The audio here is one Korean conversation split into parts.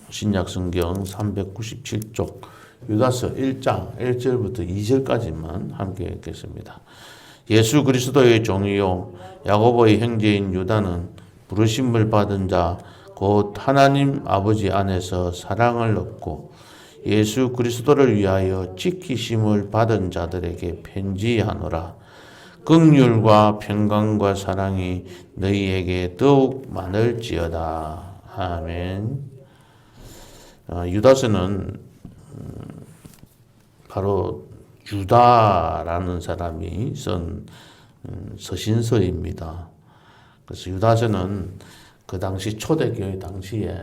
신약성경 397쪽 유다서 1장 1절부터 2절까지만 함께 읽겠습니다. 예수 그리스도의 종이요 야고보의 형제인 유다는 부르심을 받은 자 곧 하나님 아버지 안에서 사랑을 얻고 예수 그리스도를 위하여 지키심을 받은 자들에게 편지하노라. 긍휼과 평강과 사랑이 너희에게 더욱 많을지어다. 아멘. 유다서는 바로 유다라는 사람이 쓴 서신서입니다. 그래서 유다서는 그 당시 초대교회 당시에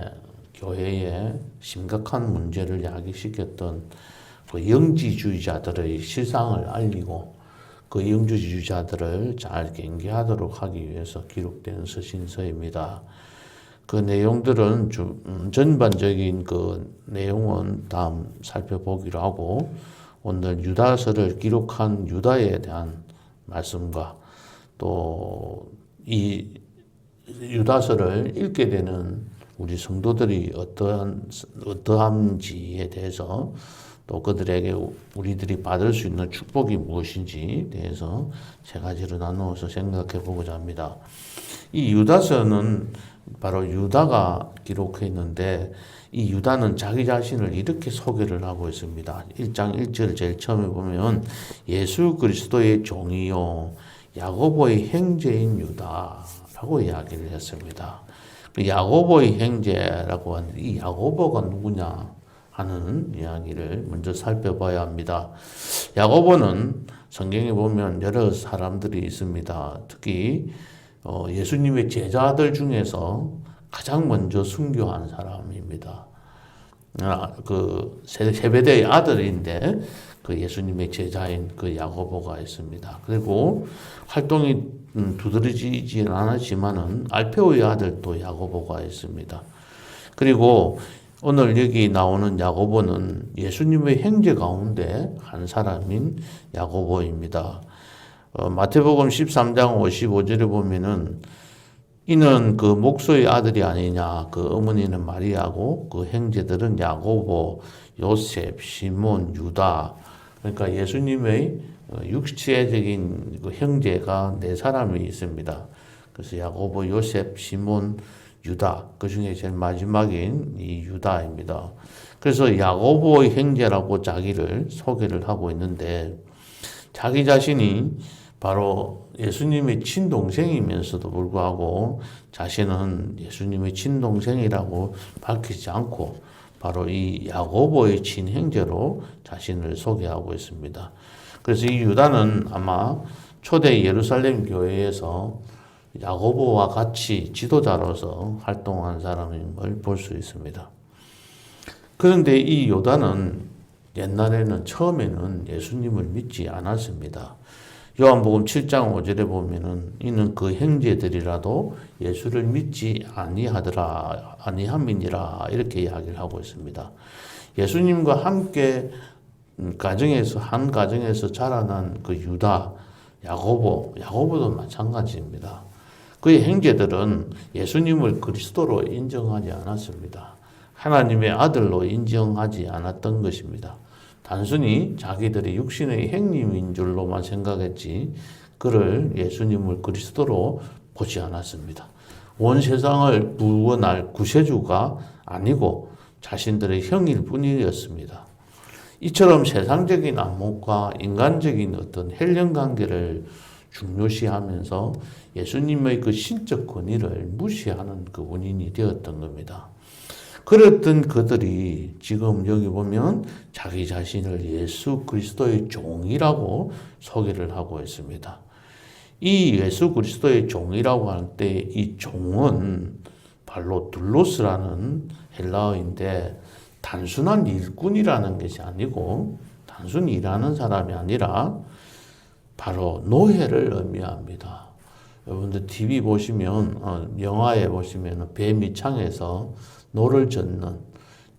교회에 심각한 문제를 야기시켰던 그 영지주의자들의 실상을 알리고 그 영지주의자들을 잘 경계하도록 하기 위해서 기록된 서신서입니다. 그 내용들은 전반적인 그 내용은 다음 살펴보기로 하고 오늘 유다서를 기록한 유다에 대한 말씀과 또 이 유다서를 읽게 되는 우리 성도들이 어떠한지에 대해서 또 그들에게 우리들이 받을 수 있는 축복이 무엇인지에 대해서 세 가지로 나누어서 생각해 보고자 합니다. 이 유다서는 바로 유다가 기록했는데 이 유다는 자기 자신을 이렇게 소개를 하고 있습니다. 1장 1절 제일 처음에 보면 예수 그리스도의 종이요 야고보의 형제인 유다라고 이야기를 했습니다. 그 야고보의 형제라고 하는 이 야고보가 누구냐 하는 이야기를 먼저 살펴봐야 합니다. 야고보는 성경에 보면 여러 사람들이 있습니다. 특히 예수님의 제자들 중에서 가장 먼저 순교한 사람입니다. 그 세베대의 아들인데 그 예수님의 제자인 그 야고보가 있습니다. 그리고 활동이 두드러지진 않았지만은 알페오의 아들 또 야고보가 있습니다. 그리고 오늘 여기 나오는 야고보는 예수님의 형제 가운데 한 사람인 야고보입니다. 마태복음 13장 55절에 보면은 이는 그 목소의 아들이 아니냐 그 어머니는 마리아고 그 형제들은 야고보, 요셉, 시몬, 유다. 그러니까 예수님의 육체적인 그 형제가 네 사람이 있습니다. 그래서 야고보, 요셉, 시몬, 유다. 그 중에 제일 마지막인 이 유다입니다. 그래서 야고보의 형제라고 자기를 소개를 하고 있는데 자기 자신이 바로 예수님의 친동생이면서도 불구하고 자신은 예수님의 친동생이라고 밝히지 않고 바로 이 야고보의 친형제로 자신을 소개하고 있습니다. 그래서 이 유다는 아마 초대 예루살렘 교회에서 야고보와 같이 지도자로서 활동한 사람임을 볼 수 있습니다. 그런데 이 유다는 옛날에는 처음에는 예수님을 믿지 않았습니다. 요한복음 7장 5절에 보면은 이는 그 형제들이라도 예수를 믿지 아니함이니라 이렇게 이야기를 하고 있습니다. 예수님과 함께 한 가정에서 자라난 그 유다, 야고보도 마찬가지입니다. 그의 형제들은 예수님을 그리스도로 인정하지 않았습니다. 하나님의 아들로 인정하지 않았던 것입니다. 단순히 자기들이 육신의 형님인 줄로만 생각했지 그를 예수님을 그리스도로 보지 않았습니다. 온 세상을 구원할 구세주가 아니고 자신들의 형일 뿐이었습니다. 이처럼 세상적인 안목과 인간적인 어떤 혈연 관계를 중요시하면서 예수님의 그 신적 권위를 무시하는 그 원인이 되었던 겁니다. 그랬던 그들이 지금 여기 보면 자기 자신을 예수 그리스도의 종이라고 소개를 하고 있습니다. 이 예수 그리스도의 종이라고 할 때 이 종은 바로 둘로스라는 헬라어인데 단순한 일꾼이라는 것이 아니고 단순히 일하는 사람이 아니라 바로 노예를 의미합니다. 여러분들 TV 보시면 영화에 보시면 배 밑창에서 노를 젓는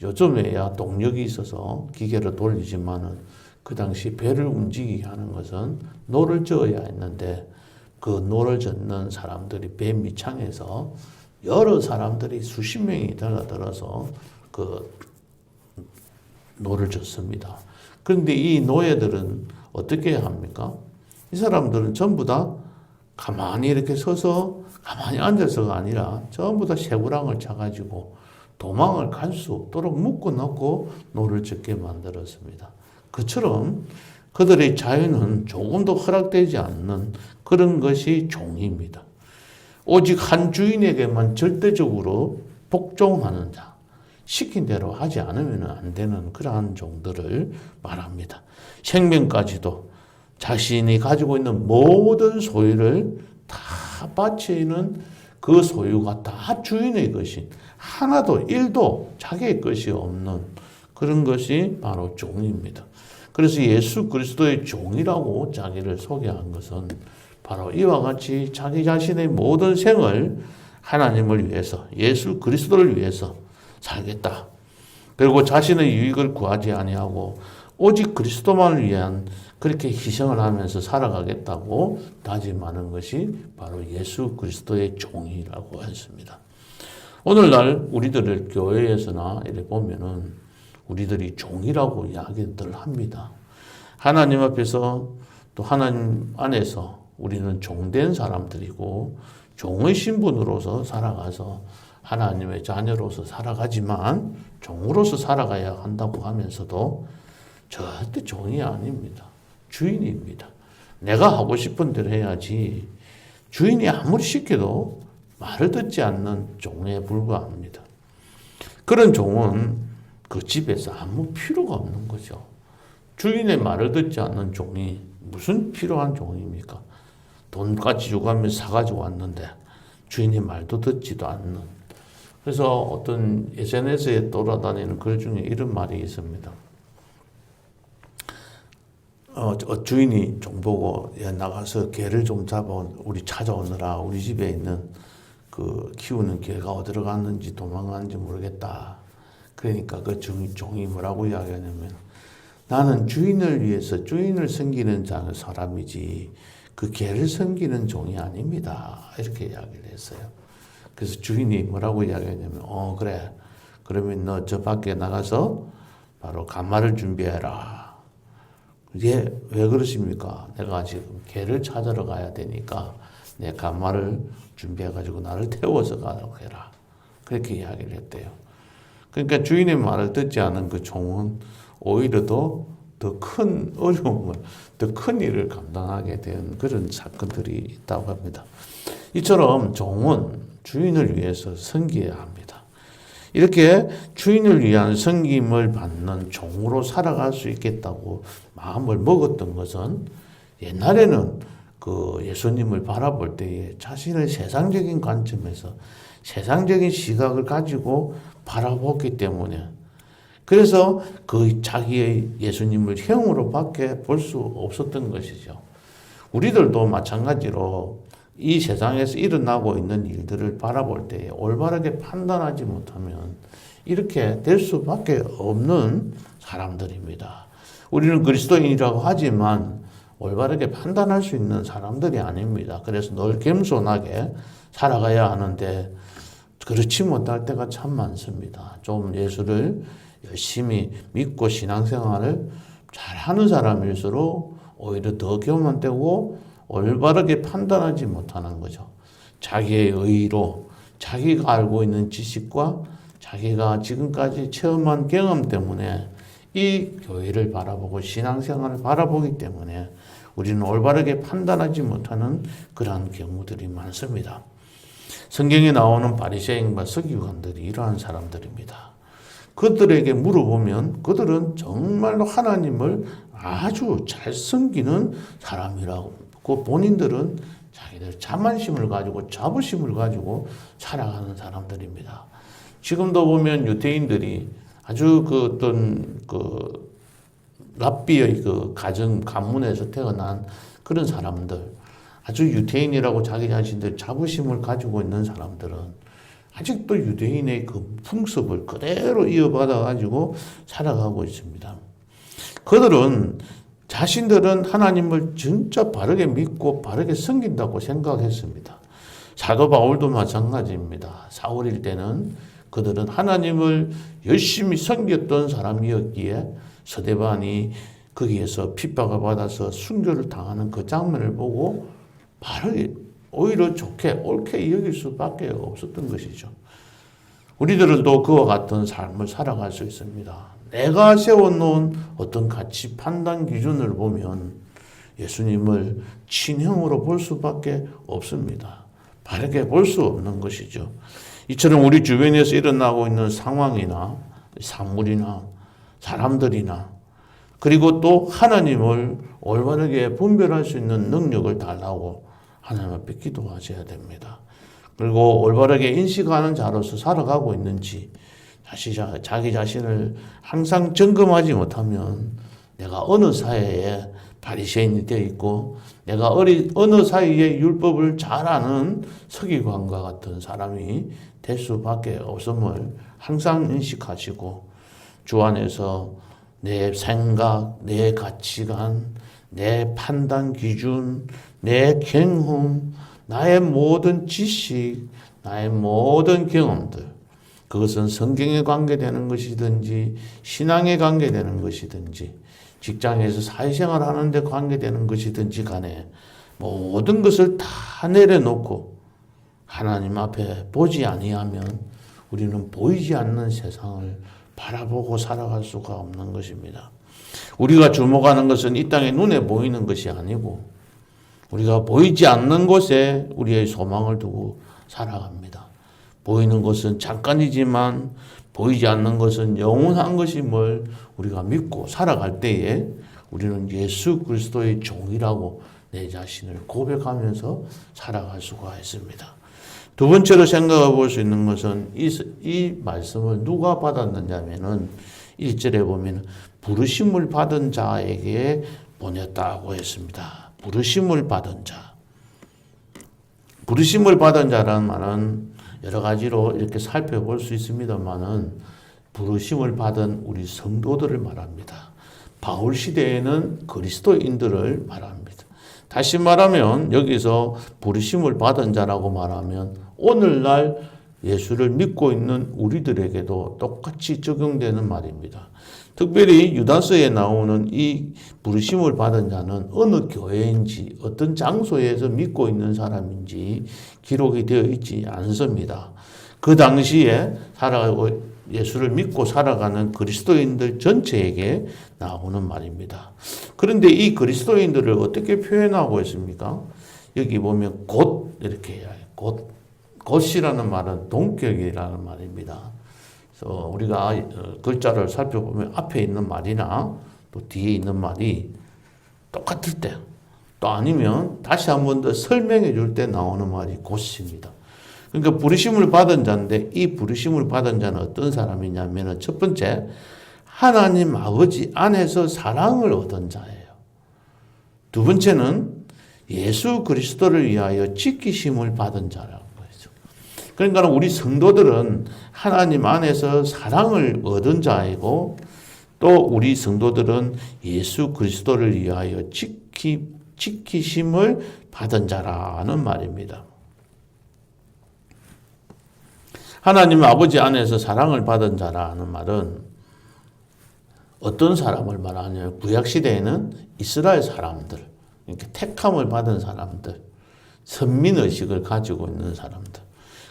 요즘에야 동력이 있어서 기계를 돌리지만은 그 당시 배를 움직이게 하는 것은 노를 저어야 했는데 그 노를 젓는 사람들이 배 밑창에서 여러 사람들이 수십 명이 달라들어서 그 노를 줬습니다. 그런데 이 노예들은 어떻게 해야 합니까? 이 사람들은 전부 다 가만히 이렇게 서서 가만히 앉아서가 아니라 전부 다 쇠고랑을 차가지고 도망을 갈 수 없도록 묶어 놓고 노를 젓게 만들었습니다. 그처럼 그들의 자유는 조금도 허락되지 않는 그런 것이 종입니다. 오직 한 주인에게만 절대적으로 복종하는 자, 시킨 대로 하지 않으면 안 되는 그러한 종들을 말합니다. 생명까지도 자신이 가지고 있는 모든 소유를 다 바치는 그 소유가 다 주인의 것인, 하나도 일도 자기의 것이 없는 그런 것이 바로 종입니다. 그래서 예수 그리스도의 종이라고 자기를 소개한 것은 바로 이와 같이 자기 자신의 모든 생을 하나님을 위해서, 예수 그리스도를 위해서 살겠다. 그리고 자신의 유익을 구하지 아니하고 오직 그리스도만을 위한 그렇게 희생을 하면서 살아가겠다고 다짐하는 것이 바로 예수 그리스도의 종이라고 했습니다. 오늘날 우리들을 교회에서나 이렇게 보면은 우리들이 종이라고 이야기들 합니다. 하나님 앞에서 또 하나님 안에서 우리는 종된 사람들이고 종의 신분으로서 살아가서 하나님의 자녀로서 살아가지만 종으로서 살아가야 한다고 하면서도 절대 종이 아닙니다. 주인입니다. 내가 하고 싶은 대로 해야지 주인이 아무리 시켜도 말을 듣지 않는 종에 불과합니다. 그런 종은 그 집에서 아무 필요가 없는 거죠. 주인의 말을 듣지 않는 종이 무슨 필요한 종입니까? 돈까지 주고 하면 사가지고 왔는데 주인의 말도 듣지도 않는. 그래서 어떤 SNS에 돌아다니는 글 중에 이런 말이 있습니다. 주인이 종 보고 나가서 개를 좀 잡아 우리 찾아오느라 우리 집에 있는 그 키우는 개가 어디로 갔는지 도망갔는지 모르겠다. 그러니까 그 종이 뭐라고 이야기하냐면 나는 주인을 위해서 주인을 섬기는 사람이지 그 개를 섬기는 종이 아닙니다. 이렇게 이야기를 했어요. 그래서 주인이 뭐라고 이야기하냐면 그래. 그러면 너 저 밖에 나가서 바로 간말을 준비해라. 예, 왜 그러십니까? 내가 지금 개를 찾으러 가야 되니까 내 간말을 준비해가지고 나를 태워서 가라고 해라. 그렇게 이야기를 했대요. 그러니까 주인의 말을 듣지 않은 그 종은 오히려 더 큰 어려움을, 더 큰 일을 감당하게 된 그런 사건들이 있다고 합니다. 이처럼 종은 주인을 위해서 섬겨야 합니다. 이렇게 주인을 위한 섬김을 받는 종으로 살아갈 수 있겠다고 마음을 먹었던 것은 옛날에는 그 예수님을 바라볼 때에 자신의 세상적인 관점에서 세상적인 시각을 가지고 바라보기 때문에 그래서 그 자기의 예수님을 형으로밖에 볼 수 없었던 것이죠. 우리들도 마찬가지로 이 세상에서 일어나고 있는 일들을 바라볼 때 올바르게 판단하지 못하면 이렇게 될 수밖에 없는 사람들입니다. 우리는 그리스도인이라고 하지만 올바르게 판단할 수 있는 사람들이 아닙니다. 그래서 늘 겸손하게 살아가야 하는데 그렇지 못할 때가 참 많습니다. 좀 예수를 열심히 믿고 신앙생활을 잘하는 사람일수록 오히려 더 교만되고 올바르게 판단하지 못하는 거죠. 자기의 의로 자기가 알고 있는 지식과 자기가 지금까지 체험한 경험 때문에 이 교회를 바라보고 신앙생활을 바라보기 때문에 우리는 올바르게 판단하지 못하는 그러한 경우들이 많습니다. 성경에 나오는 바리새인과 서기관들이 이러한 사람들입니다. 그들에게 물어보면 그들은 정말로 하나님을 아주 잘 섬기는 사람이라고 본인들은 자기들 자만심을 가지고 자부심을 가지고 살아가는 사람들입니다. 지금도 보면 유대인들이 아주 그 어떤 그 랍비의 그 가문에서 태어난 그런 사람들, 아주 유대인이라고 자기 자신들 자부심을 가지고 있는 사람들은 아직도 유대인의 그 풍습을 그대로 이어받아 가지고 살아가고 있습니다. 그들은 자신들은 하나님을 진짜 바르게 믿고 바르게 섬긴다고 생각했습니다. 사도 바울도 마찬가지입니다. 사울일 때는 그들은 하나님을 열심히 섬겼던 사람이었기에 스데반이 거기에서 핍박을 받아서 순교를 당하는 그 장면을 보고 바로 오히려 좋게 옳게 여길 수밖에 없었던 것이죠. 우리들은 또 그와 같은 삶을 살아갈 수 있습니다. 내가 세워놓은 어떤 가치 판단 기준을 보면 예수님을 친형으로 볼 수밖에 없습니다. 바르게 볼 수 없는 것이죠. 이처럼 우리 주변에서 일어나고 있는 상황이나 사물이나 사람들이나 그리고 또 하나님을 올바르게 분별할 수 있는 능력을 달라고 하나님 앞에 기도하셔야 됩니다. 그리고 올바르게 인식하는 자로서 살아가고 있는지 자기 자신을 항상 점검하지 못하면 내가 어느 사회에 바리새인이 되어 있고 내가 어느 사이에 율법을 잘 아는 서기관과 같은 사람이 될 수밖에 없음을 항상 인식하시고 주 안에서 내 생각, 내 가치관, 내 판단 기준, 내 경험, 나의 모든 지식, 나의 모든 경험들, 그것은 성경에 관계되는 것이든지 신앙에 관계되는 것이든지 직장에서 사회생활 하는데 관계되는 것이든지 간에 모든 것을 다 내려놓고 하나님 앞에 보지 아니하면 우리는 보이지 않는 세상을 바라보고 살아갈 수가 없는 것입니다. 우리가 주목하는 것은 이 땅에 눈에 보이는 것이 아니고 우리가 보이지 않는 곳에 우리의 소망을 두고 살아갑니다. 보이는 것은 잠깐이지만 보이지 않는 것은 영원한 것임을 우리가 믿고 살아갈 때에 우리는 예수 그리스도의 종이라고 내 자신을 고백하면서 살아갈 수가 있습니다. 두 번째로 생각해 볼 수 있는 것은 이 말씀을 누가 받았느냐면은 1절에 보면 부르심을 받은 자에게 보냈다고 했습니다. 부르심을 받은 자. 부르심을 받은 자라는 말은 여러 가지로 이렇게 살펴볼 수 있습니다만은 부르심을 받은 우리 성도들을 말합니다. 바울 시대에는 그리스도인들을 말합니다. 다시 말하면 여기서 부르심을 받은 자라고 말하면 오늘날 예수를 믿고 있는 우리들에게도 똑같이 적용되는 말입니다. 특별히 유다서에 나오는 이 부르심을 받은 자는 어느 교회인지 어떤 장소에서 믿고 있는 사람인지 기록이 되어 있지 않습니다. 그 당시에 살아가고 예수를 믿고 살아가는 그리스도인들 전체에게 나오는 말입니다. 그런데 이 그리스도인들을 어떻게 표현하고 있습니까? 여기 보면 곧 이렇게 해요. 곧이라는 말은 동격이라는 말입니다. 그래서 우리가 글자를 살펴보면 앞에 있는 말이나 또 뒤에 있는 말이 똑같을 때, 또 아니면 다시 한 번 더 설명해 줄 때 나오는 말이 곧입니다. 그러니까 부르심을 받은 자인데 이 부르심을 받은 자는 어떤 사람이냐면 첫 번째, 하나님 아버지 안에서 사랑을 얻은 자예요. 두 번째는 예수 그리스도를 위하여 지키심을 받은 자라고 했죠. 그러니까 우리 성도들은 하나님 안에서 사랑을 얻은 자이고 또 우리 성도들은 예수 그리스도를 위하여 지키심을 받은 자라는 말입니다. 하나님 아버지 안에서 사랑을 받은 자라는 말은 어떤 사람을 말하냐면 구약시대에는 이스라엘 사람들, 이렇게 택함을 받은 사람들, 선민의식을 가지고 있는 사람들.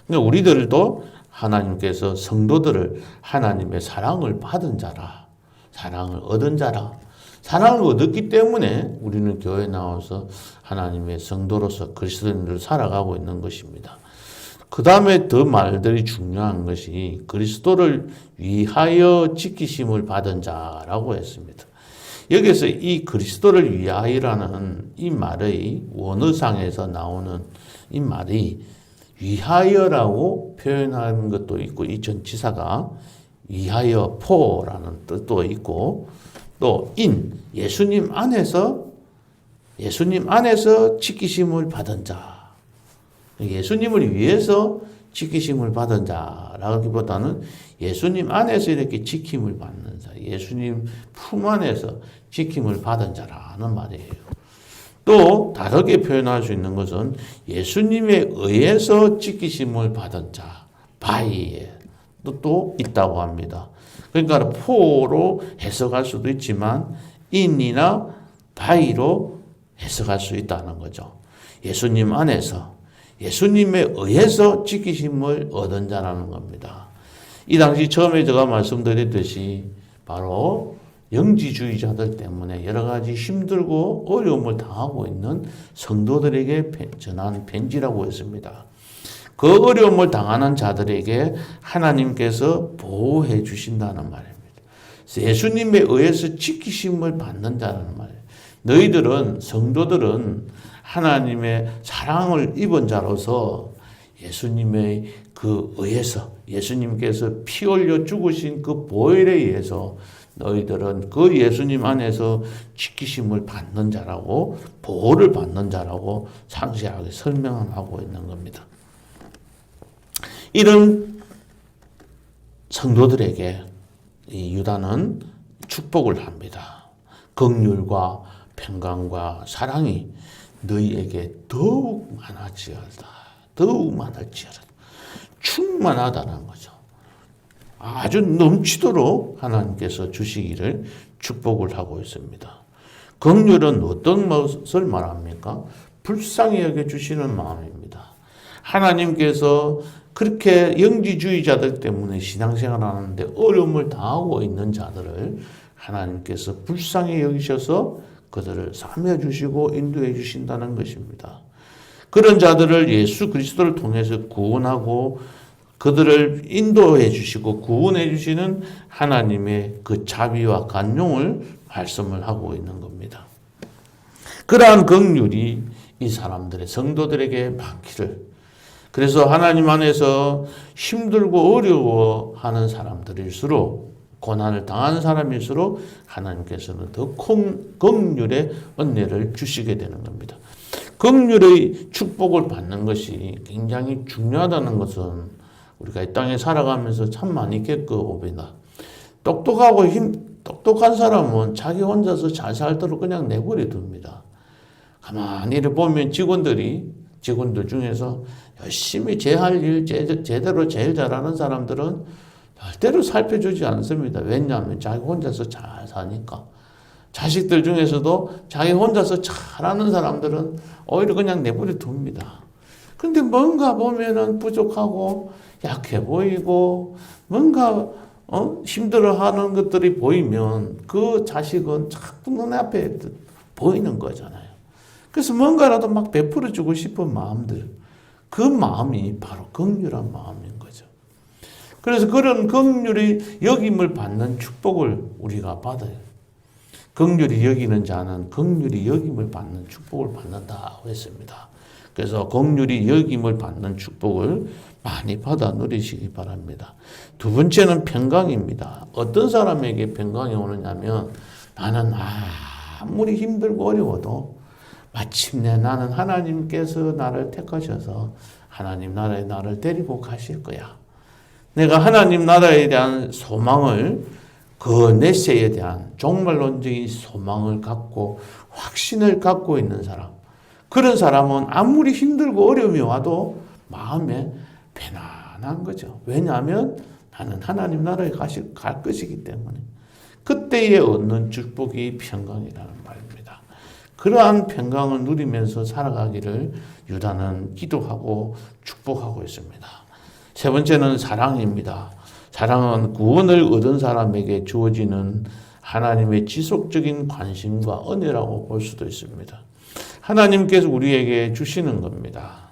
그러니까 우리들도 하나님께서 성도들을 하나님의 사랑을 받은 자라, 사랑을 얻은 자라, 사랑을 얻었기 때문에 우리는 교회에 나와서 하나님의 성도로서 그리스도인들을 살아가고 있는 것입니다. 그 다음에 더 말들이 중요한 것이 그리스도를 위하여 지키심을 받은 자라고 했습니다. 여기서 이 그리스도를 위하여라는 이 말의 원어상에서 나오는 이 말이 위하여라고 표현하는 것도 있고 이 전치사가 위하여 포라는 뜻도 있고 또 예수님 안에서 지키심을 받은 자, 예수님을 위해서 지키심을 받은 자라기보다는 예수님 안에서 이렇게 지킴을 받는 자, 예수님 품 안에서 지킴을 받은 자라는 말이에요. 또 다르게 표현할 수 있는 것은 예수님에 의해서 지키심을 받은 자, 바이에 또 있다고 합니다. 그러니까 포로 해석할 수도 있지만 in이나 by로 해석할 수 있다는 거죠. 예수님 안에서 예수님에 의해서 지키심을 얻은 자라는 겁니다. 이 당시 처음에 제가 말씀드렸듯이 바로 영지주의자들 때문에 여러 가지 힘들고 어려움을 당하고 있는 성도들에게 전한 편지라고 했습니다. 그 어려움을 당하는 자들에게 하나님께서 보호해 주신다는 말입니다. 예수님에 의해서 지키심을 받는 자라는 말이에요. 너희들은, 성도들은 하나님의 사랑을 입은 자로서 예수님의 그 의해서, 예수님께서 피 흘려 죽으신 그 보혈에 의해서 너희들은 그 예수님 안에서 지키심을 받는 자라고, 보호를 받는 자라고 상세하게 설명하고 있는 겁니다. 이런 성도들에게 이 유다는 축복을 합니다. 긍휼과 평강과 사랑이 너희에게 더욱 많아지어다. 더욱 많을지어다. 충만하다는 거죠. 아주 넘치도록 하나님께서 주시기를 축복을 하고 있습니다. 긍휼은 어떤 것을 말합니까? 불쌍히 여겨주시는 마음입니다. 하나님께서 그렇게 영지주의자들 때문에 신앙생활을 하는데 어려움을 당하고 있는 자들을 하나님께서 불쌍히 여기셔서 그들을 사며 주시고 인도해 주신다는 것입니다. 그런 자들을 예수 그리스도를 통해서 구원하고 그들을 인도해 주시고 구원해 주시는 하나님의 그 자비와 간용을 말씀을 하고 있는 겁니다. 그러한 긍휼이 이 사람들의 성도들에게 많기를, 그래서 하나님 안에서 힘들고 어려워하는 사람들일수록, 고난을 당한 사람일수록 하나님께서는 더 긍휼의 은혜를 주시게 되는 겁니다. 긍휼의 축복을 받는 것이 굉장히 중요하다는 것은 우리가 이 땅에 살아가면서 참 많이 겪어봅니다. 똑똑한 사람은 자기 혼자서 잘 살도록 그냥 내버려 둡니다. 가만히 보면 직원들 중에서 열심히 제 할 일 제대로 제일 잘하는 사람들은 절대로 살펴주지 않습니다. 왜냐하면 자기 혼자서 잘 사니까. 자식들 중에서도 자기 혼자서 잘하는 사람들은 오히려 그냥 내버려 둡니다. 근데 뭔가 보면은 부족하고 약해 보이고 뭔가 힘들어하는 것들이 보이면 그 자식은 자꾸 눈앞에 보이는 거잖아요. 그래서 뭔가라도 막 베풀어주고 싶은 마음들, 그 마음이 바로 긍휼한 마음인 거죠. 그래서 그런 긍휼이 여김을 받는 축복을 우리가 받아요. 긍휼히 여기는 자는 긍휼히 여김을 받는 축복을 받는다고 했습니다. 그래서 긍휼히 여김을 받는 축복을 많이 받아 누리시기 바랍니다. 두 번째는 평강입니다. 어떤 사람에게 평강이 오느냐면, 나는 아무리 힘들고 어려워도 마침내 나는 하나님께서 나를 택하셔서 하나님 나라에 나를 데리고 가실 거야. 내가 하나님 나라에 대한 소망을, 그 내세에 대한 종말론적인 소망을 갖고 확신을 갖고 있는 사람, 그런 사람은 아무리 힘들고 어려움이 와도 마음에 편안한 거죠. 왜냐하면 나는 하나님 나라에 갈 것이기 때문에. 그때에 얻는 축복이 평강이라는 말입니다. 그러한 평강을 누리면서 살아가기를 유다는 기도하고 축복하고 있습니다. 세 번째는 사랑입니다. 사랑은 구원을 얻은 사람에게 주어지는 하나님의 지속적인 관심과 은혜라고 볼 수도 있습니다. 하나님께서 우리에게 주시는 겁니다.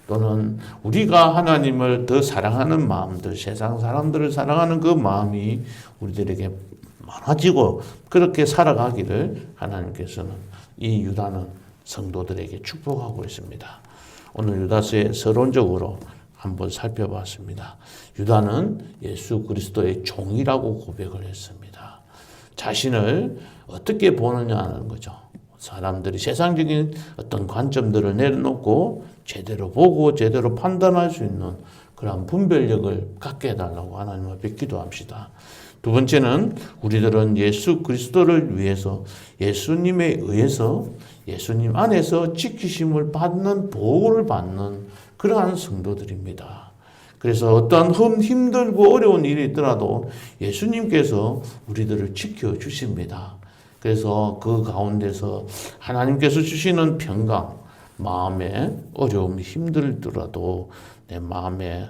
또는 우리가 하나님을 더 사랑하는 마음들, 세상 사람들을 사랑하는 그 마음이 우리들에게 많아지고 그렇게 살아가기를 하나님께서는, 이 유다는 성도들에게 축복하고 있습니다. 오늘 유다서의 서론적으로 한번 살펴봤습니다. 유다는 예수 그리스도의 종이라고 고백을 했습니다. 자신을 어떻게 보느냐는 거죠. 사람들이 세상적인 어떤 관점들을 내려놓고 제대로 보고 제대로 판단할 수 있는 그런 분별력을 갖게 해달라고 하나님 앞에 기도합시다. 두 번째는 우리들은 예수 그리스도를 위해서, 예수님에 의해서, 예수님 안에서 지키심을 받는, 보호를 받는 그러한 성도들입니다. 그래서 어떠한 힘들고 어려운 일이 있더라도 예수님께서 우리들을 지켜주십니다. 그래서 그 가운데서 하나님께서 주시는 평강, 마음에 어려움이 힘들더라도 내 마음에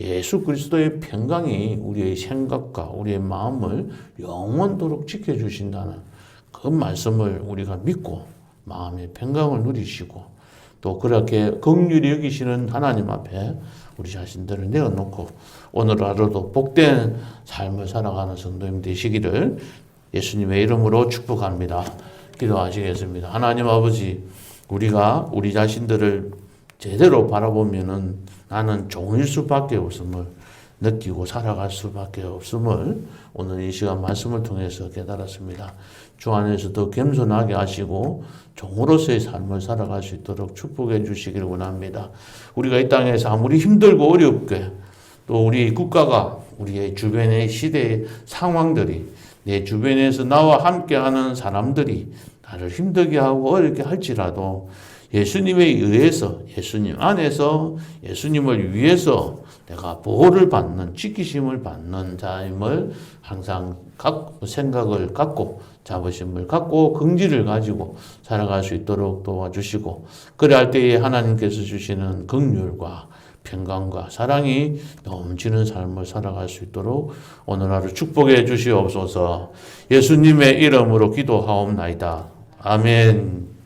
예수 그리스도의 평강이 우리의 생각과 우리의 마음을 영원토록 지켜주신다는 그 말씀을 우리가 믿고 마음의 평강을 누리시고 또 그렇게 긍휼히 여기시는 하나님 앞에 우리 자신들을 내어놓고 오늘 하루도 복된 삶을 살아가는 성도님 되시기를 예수님의 이름으로 축복합니다. 기도하시겠습니다. 하나님 아버지, 우리가 우리 자신들을 제대로 바라보면은 나는 종일 수밖에 없음을 느끼고 살아갈 수밖에 없음을 오늘 이 시간 말씀을 통해서 깨달았습니다. 주 안에서 더 겸손하게 하시고 종으로서의 삶을 살아갈 수 있도록 축복해 주시기를 원합니다. 우리가 이 땅에서 아무리 힘들고 어렵게 또 우리 국가가 우리의 주변의 시대의 상황들이 내 주변에서 나와 함께하는 사람들이 나를 힘들게 하고 어렵게 할지라도 예수님에 의해서 예수님 안에서 예수님을 위해서 내가 보호를 받는 지키심을 받는 자임을 항상 생각을 갖고 자부심을 갖고 긍지를 가지고 살아갈 수 있도록 도와주시고 그래할 때에 하나님께서 주시는 긍휼과 평강과 사랑이 넘치는 삶을 살아갈 수 있도록 오늘 하루 축복해 주시옵소서. 예수님의 이름으로 기도하옵나이다. 아멘.